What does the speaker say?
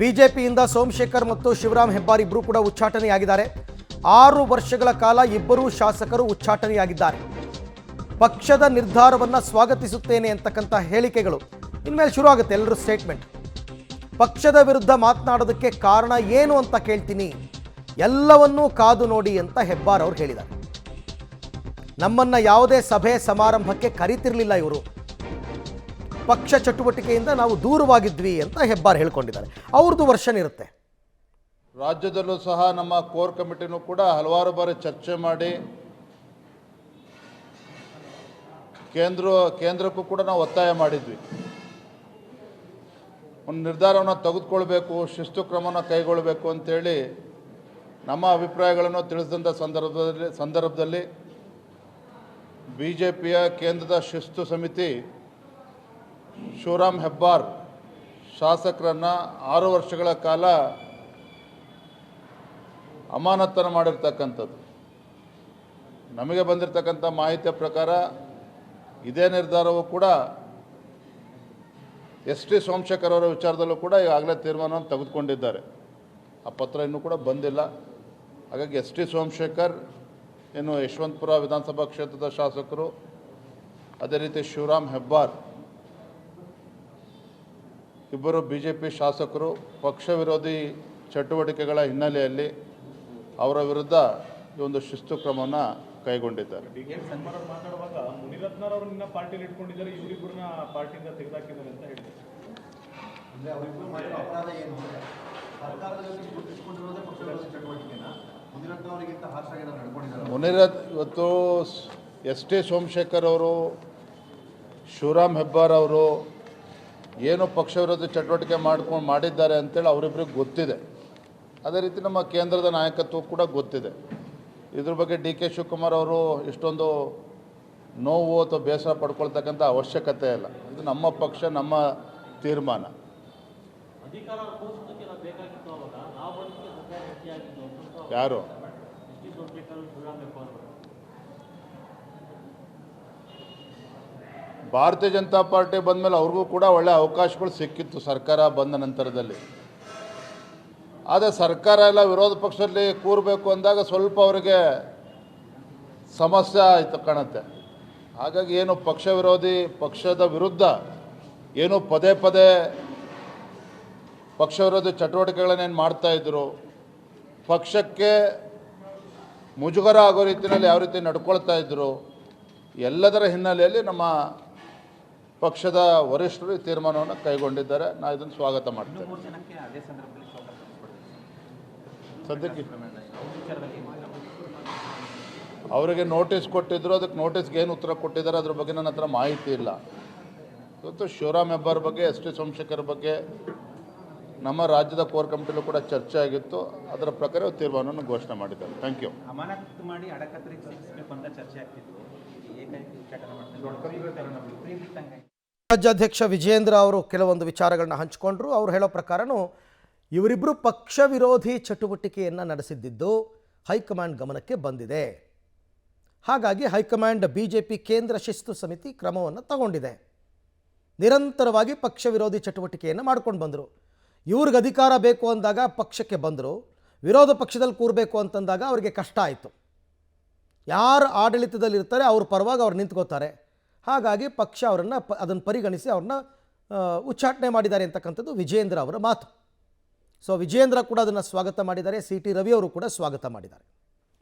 ಬಿಜೆಪಿಯಿಂದ ಸೋಮಶೇಖರ್ ಮತ್ತು ಶಿವರಾಮ್ ಹೆಬ್ಬಾರ್ ಇಬ್ಬರು ಕೂಡ ಉಚ್ಚಾಟನೆಯಾಗಿದ್ದಾರೆ. 6 ವರ್ಷಗಳ ಕಾಲ ಇಬ್ಬರೂ ಶಾಸಕರು ಉಚ್ಚಾಟನೆಯಾಗಿದ್ದಾರೆ. ಪಕ್ಷದ ನಿರ್ಧಾರವನ್ನು ಸ್ವಾಗತಿಸುತ್ತೇನೆ ಅಂತಕ್ಕಂಥ ಹೇಳಿಕೆಗಳು ಇನ್ಮೇಲೆ ಶುರು ಆಗುತ್ತೆ. ಎಲ್ಲರೂ ಸ್ಟೇಟ್ಮೆಂಟ್. ಪಕ್ಷದ ವಿರುದ್ಧ ಮಾತನಾಡೋದಕ್ಕೆ ಕಾರಣ ಏನು ಅಂತ ಕೇಳ್ತೀನಿ, ಎಲ್ಲವನ್ನೂ ಕಾದು ನೋಡಿ ಅಂತ ಹೆಬ್ಬಾರ್ ಅವರು ಹೇಳಿದ್ದಾರೆ. ನಮ್ಮನ್ನ ಯಾವುದೇ ಸಭೆ ಸಮಾರಂಭಕ್ಕೆ ಕರೀತಿರ್ಲಿಲ್ಲ ಇವರು, ಪಕ್ಷ ಚಟುವಟಿಕೆಯಿಂದ ನಾವು ದೂರವಾಗಿದ್ವಿ ಅಂತ ಹೆಬ್ಬಾರ್ ಹೇಳ್ಕೊಂಡಿದ್ದಾರೆ. ಅವ್ರದ್ದು ವರ್ಷನ್ ಇರುತ್ತೆ. ರಾಜ್ಯದಲ್ಲೂ ಸಹ ನಮ್ಮ ಕೋರ್ ಕಮಿಟಿನೂ ಕೂಡ ಹಲವಾರು ಬಾರಿ ಚರ್ಚೆ ಮಾಡಿ ಕೇಂದ್ರಕ್ಕೂ ಕೂಡ ನಾವು ಒತ್ತಾಯ ಮಾಡಿದ್ವಿ. ಒಂದು ನಿರ್ಧಾರವನ್ನು ತೆಗೆದುಕೊಳ್ಬೇಕು, ಶಿಸ್ತು ಕ್ರಮವನ್ನು ಕೈಗೊಳ್ಳಬೇಕು ಅಂತೇಳಿ ನಮ್ಮ ಅಭಿಪ್ರಾಯಗಳನ್ನು ತಿಳಿಸಿದಂಥ ಸಂದರ್ಭದಲ್ಲಿ ಬಿಜೆಪಿಯ ಕೇಂದ್ರದ ಶಿಸ್ತು ಸಮಿತಿ ಶಿವರಾಮ್ ಹೆಬ್ಬಾರ್ ಶಾಸಕರನ್ನು 6 ವರ್ಷಗಳ ಕಾಲ ಅಮಾನತನ್ನು ಮಾಡಿರ್ತಕ್ಕಂಥದ್ದು. ನಮಗೆ ಬಂದಿರತಕ್ಕಂಥ ಮಾಹಿತಿಯ ಪ್ರಕಾರ ಇದೇ ನಿರ್ಧಾರವೂ ಕೂಡ ಎಸ್ ಟಿ ಸೋಮಶೇಖರ್ ಅವರ ವಿಚಾರದಲ್ಲೂ ಕೂಡ ಈಗಾಗಲೇ ತೀರ್ಮಾನವನ್ನು ತೆಗೆದುಕೊಂಡಿದ್ದಾರೆ. ಆ ಪತ್ರ ಇನ್ನೂ ಕೂಡ ಬಂದಿಲ್ಲ. ಹಾಗಾಗಿ ಎಸ್ ಟಿ ಸೋಮಶೇಖರ್ ಇನ್ನು ಯಶವಂತಪುರ ವಿಧಾನಸಭಾ ಕ್ಷೇತ್ರದ ಶಾಸಕರು, ಅದೇ ರೀತಿ ಶಿವರಾಮ್ ಹೆಬ್ಬಾರ್ ಇಬ್ಬರು ಬಿಜೆಪಿ ಶಾಸಕರು ಪಕ್ಷ ವಿರೋಧಿ ಚಟುವಟಿಕೆಗಳ ಹಿನ್ನೆಲೆಯಲ್ಲಿ ಅವರ ವಿರುದ್ಧ ಈ ಒಂದು ಶಿಸ್ತು ಕ್ರಮವನ್ನು ಕೈಗೊಂಡಿದ್ದಾರೆ. ಇವತ್ತು ಎಸ್ ಟಿ ಸೋಮಶೇಖರ್ ಅವರು, ಶಿವರಾಮ್ ಹೆಬ್ಬಾರ್ ಅವರು ಏನು ಪಕ್ಷ ವಿರೋಧಿ ಚಟುವಟಿಕೆ ಮಾಡಿದ್ದಾರೆ ಅಂತೇಳಿ ಅವರಿಬ್ಬರಿಗೆ ಗೊತ್ತಿದೆ. ಅದೇ ರೀತಿ ನಮ್ಮ ಕೇಂದ್ರದ ನಾಯಕತ್ವ ಕೂಡ ಗೊತ್ತಿದೆ. ಇದ್ರ ಬಗ್ಗೆ ಡಿ ಕೆ ಶಿವಕುಮಾರ್ ಅವರು ಇಷ್ಟೊಂದು ನೋವು ಅಥವಾ ಬೇಸರ ಪಡ್ಕೊಳ್ತಕ್ಕಂಥ ಅವಶ್ಯಕತೆ ಇಲ್ಲ. ಇದು ನಮ್ಮ ಪಕ್ಷ, ನಮ್ಮ ತೀರ್ಮಾನ. ಯಾರು ಭಾರತೀಯ ಜನತಾ ಪಾರ್ಟಿ ಬಂದ ಮೇಲೆ ಅವ್ರಿಗೂ ಕೂಡ ಒಳ್ಳೆಯ ಅವಕಾಶಗಳು ಸಿಕ್ಕಿತ್ತು ಸರ್ಕಾರ ಬಂದ ನಂತರದಲ್ಲಿ. ಆದರೆ ಸರ್ಕಾರ ಎಲ್ಲ ವಿರೋಧ ಪಕ್ಷದಲ್ಲಿ ಕೂರಬೇಕು ಅಂದಾಗ ಸ್ವಲ್ಪ ಅವರಿಗೆ ಸಮಸ್ಯೆ ಆಯಿತು ಕಾಣುತ್ತೆ. ಹಾಗಾಗಿ ಏನು ಪಕ್ಷ ವಿರೋಧಿ, ಪಕ್ಷದ ವಿರುದ್ಧ ಏನು ಪದೇ ಪದೇ ಪಕ್ಷ ವಿರೋಧಿ ಚಟುವಟಿಕೆಗಳನ್ನೇನು ಮಾಡ್ತಾಯಿದ್ರು, ಪಕ್ಷಕ್ಕೆ ಮುಜುಗರ ಆಗೋ ರೀತಿಯಲ್ಲಿ ಯಾವ ರೀತಿ ನಡ್ಕೊಳ್ತಾ ಇದ್ದರು, ಎಲ್ಲದರ ಹಿನ್ನೆಲೆಯಲ್ಲಿ ನಮ್ಮ ಪಕ್ಷದ ವರಿಷ್ಠರು ಈ ತೀರ್ಮಾನವನ್ನು ಕೈಗೊಂಡಿದ್ದಾರೆ. ನಾನು ಇದನ್ನು ಸ್ವಾಗತ ಮಾಡ್ತೇನೆ. ಸದ್ಯಕ್ಕೆ ಅವರಿಗೆ ನೋಟಿಸ್ ಕೊಟ್ಟಿದ್ದರು. ಅದಕ್ಕೆ ನೋಟಿಸ್ಗೆ ಏನು ಉತ್ತರ ಕೊಟ್ಟಿದ್ದಾರೆ ಅದ್ರ ಬಗ್ಗೆ ನನ್ನ ಹತ್ರ ಮಾಹಿತಿ ಇಲ್ಲ. ಇವತ್ತು ಶಿವರಾಮ್ ಹೆಬ್ಬಾರ್ ಬಗ್ಗೆ, ಎಸ್ ಟಿ ಸೋಮಶೇಖರ್ ಬಗ್ಗೆ ನಮ್ಮ ರಾಜ್ಯದ ಕೋರ್ ಕಮಿಟಿಲೂ ಕೂಡ ಚರ್ಚೆ ಆಗಿತ್ತು. ಅದರ ಪ್ರಕಾರ ತೀರ್ಮಾನವನ್ನು ಘೋಷಣೆ ಮಾಡಿದ್ದಾರೆ. Thank you. ಅಮಾನತು ಮಾಡಿ ಅಡಕತ್ತರಿಗೆ ಸಿಕ್ಕಿಸಬೇಕು ಅಂತ ಚರ್ಚೆ ಆಗ್ತಿತ್ತು. ರಾಜ್ಯಾಧ್ಯಕ್ಷ ವಿಜೇಂದ್ರ ಅವರು ಕೆಲವೊಂದು ವಿಚಾರಗಳನ್ನ ಹಂಚಿಕೊಂಡ್ರು. ಅವರು ಹೇಳೋ ಪ್ರಕಾರನೂ ಇವರಿಬ್ಬರು ಪಕ್ಷ ವಿರೋಧಿ ಚಟುವಟಿಕೆಯನ್ನು ನಡೆಸಿದ್ದು ಹೈಕಮಾಂಡ್ ಗಮನಕ್ಕೆ ಬಂದಿದೆ. ಹಾಗಾಗಿ ಹೈಕಮಾಂಡ್ ಬಿಜೆಪಿ ಕೇಂದ್ರ ಶಿಸ್ತು ಸಮಿತಿ ಕ್ರಮವನ್ನು ತಗೊಂಡಿದೆ. ನಿರಂತರವಾಗಿ ಪಕ್ಷ ವಿರೋಧಿ ಚಟುವಟಿಕೆಯನ್ನು ಮಾಡ್ಕೊಂಡು ಬಂದರು. ಇವ್ರಿಗೆ ಅಧಿಕಾರ ಬೇಕು ಅಂದಾಗ ಪಕ್ಷಕ್ಕೆ ಬಂದರು, ವಿರೋಧ ಪಕ್ಷದಲ್ಲಿ ಕೂರಬೇಕು ಅಂತಂದಾಗ ಅವರಿಗೆ ಕಷ್ಟ ಆಯಿತು. ಯಾರು ಆಡಳಿತದಲ್ಲಿರ್ತಾರೆ ಅವ್ರ ಪರವಾಗಿ ಅವ್ರು ನಿಂತ್ಕೋತಾರೆ. ಹಾಗಾಗಿ ಪಕ್ಷ ಅವರನ್ನು ಅದನ್ನು ಪರಿಗಣಿಸಿ ಅವ್ರನ್ನ ಉಚ್ಚಾಟನೆ ಮಾಡಿದ್ದಾರೆ ಅಂತಕ್ಕಂಥದ್ದು ವಿಜೇಂದ್ರ ಅವರ ಮಾತು. ಸೊ ವಿಜೇಂದ್ರ ಕೂಡ ಅದನ್ನು ಸ್ವಾಗತ ಮಾಡಿದ್ದಾರೆ. ಸಿ ಟಿ ರವಿ ಅವರು ಕೂಡ ಸ್ವಾಗತ ಮಾಡಿದ್ದಾರೆ.